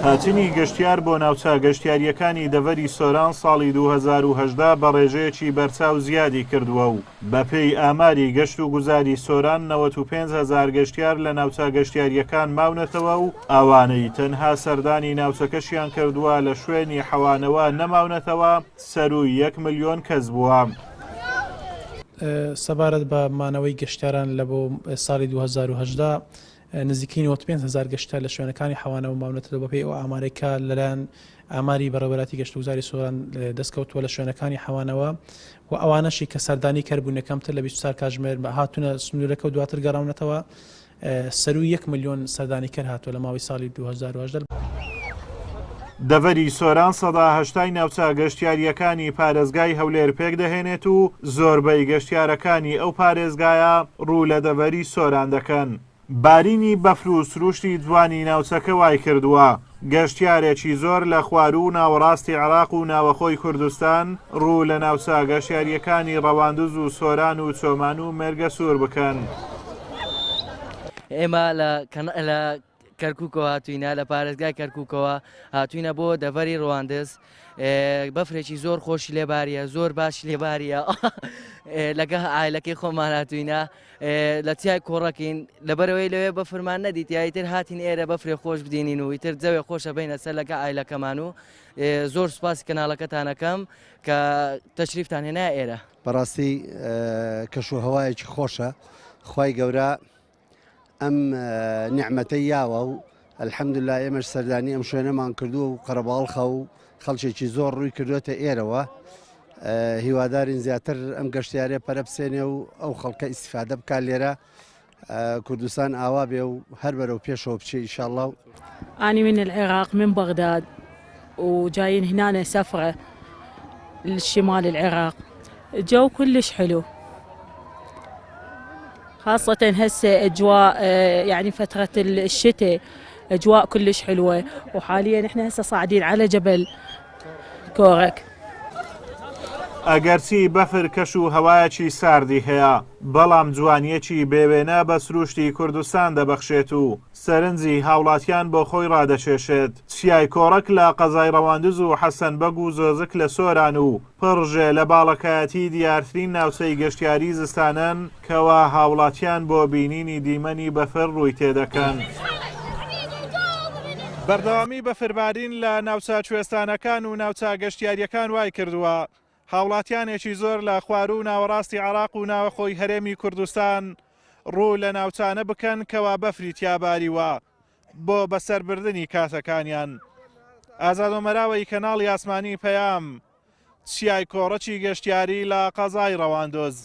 هاتنی گەشتیار بۆ ناوچە گەشتیاریەکانی دەڤەری سۆران ساڵی 2010 بە ڕێژەیەکی بەرچاو زیادی کردووە و بەپێی ئاماری گەشت و گوزاری سۆران 95,000 گەشتیار لە ناوچە گەشتیاریەکان ماونەتەوە و ئەوانەی تەنها سەردانی ناوچەکەشیان کردووە لە شوێنی حەوانەوە نەماونەتەوە سەرووی 1 ملیۆن کەس بووە. سەبارەت بە مانەوەی گەشتیاران لە بۆ ساڵی 2010 نزیکەی 95,000 گەشتیار لە شوێنەکانی حەوانەوە ماونەتەوە بەپێی ئەو ئامارێکە لەلایەن ئاماری بەڕێوەبەری گەشت و گوزاری سۆران دەستکەوتووە لە شوێنەکانی حەوانەوە و ئەوانەشی کە سەردانی کەربوون یەکەمتر لە 24 کاتژمێر هاتوونە سنوورەکە و دواتر گەڕاونەتەوە سەرووی 1 ملیۆن سەردانی کەر هاتووە لە ماوەی ساڵی 2010. دەڤەری سۆران سەدا هەشتای ناوچە گەشتیاریەکانی پارێزگای هەولێر پێک دەهێنێت و زۆربەی گەشتیارەکانی ئەو پارێزگایە ڕوو لە دەڤەری سۆران دەکەن. بارینی بەفر و سروشتی جوانی ناوچەکە وای کردووە گەشتیارێکی زۆر لە خوار و ناوەڕاستی عێراق و ناوەخۆی کوردستان ڕوو لە ناوچە گەشتیاریەکانی ڕەواندز و سۆران و چۆمان و مێرگە سوور بکەن. ئێمە لە کەرکووکەوە هاتوینە لە پارێزگای کەرکووکەوە هاتوینە بۆ دەڤەری ڕەواندز بەفرێکی زۆر خۆشی لێباریە زۆر باش لێباریە لەگە ئایلەکەی خۆمان هاتوینە لە تیای کۆڕەکەین لەبەرەوەی لەوێ بەفرمان نەدیت یایتر هاتین ئێرە بەفرێ خۆش بدێنین و ئیتر جەوێ خۆشە بینە سەر لەگە ئایلەکەمان و زۆر سوپاسی کەناڵەکەتانەکەم کە تەشریفتان هێنایە ئێرە. بەڕاستی کەشوهەوایەکی خۆشە خوای گەورە ئەم نیعمەتەی یاوە و ئەلحەمدوللا ئێمەش سەردانی ئەم شوێنەمان کردووە و قەرەباڵخە و خەڵکێکی زۆر ڕووی کردوێتە ئێرەوە هیوادارین زیاتر ئەم گەشتیارێ پەرە بسێنێ و ئەو خەڵکە ئیسیفادە بکات لێرە کوردستان ئاوا بێ و هەر بەرەو پێشەوە بچێ ئینشاءالله. أنا من العراق من بغداد وجايين هنا سفرة للشمال العراق. الجو كلش حلو خاصة هسه أجواء يعني فترة الشتاء أجواء كلش حلوة وحاليا احنا هسه صاعدين على جبل كورك. ئەگەرچی بەفر کەش و هەوایەکی ساردی هەیە بەڵام جوانیەکی بێوێنە بە سروشتی کوردستان دەبەخشێت و سەرنجی هاوڵاتیان بۆ خۆی ڕادەچێشێت. چیای کۆڕک لە قەزای ڕەواندز و حەسەن بەگ و زۆزک لە سۆران و پڕژێ لە باڵەکایەتی دیارترین ناوچەی گەشتیاری زستانن کەوا هاوڵاتیان بۆ بینینی دیمەنی بەفر ڕووی تێدەکەن. بەردەوامی بەفربارین لە ناوچە کوێستانەکان و ناوچە گەشتیاریەکان وای کردووە هاوڵاتیانێکی زۆر لە خوار و ناوەڕاستی عێراق و ناوەخۆی هەرێمی کوردستان ڕوو لە ناوچانە بکەن کەوا بەفری تیاباریوە بۆ بەسەربردنی کاسەکانیان. ئازادۆمەراوەی کەناڵی ئاسمانی پەیام چیای کۆڕەکی گەشتیاری لە قەزای ڕەواندۆز.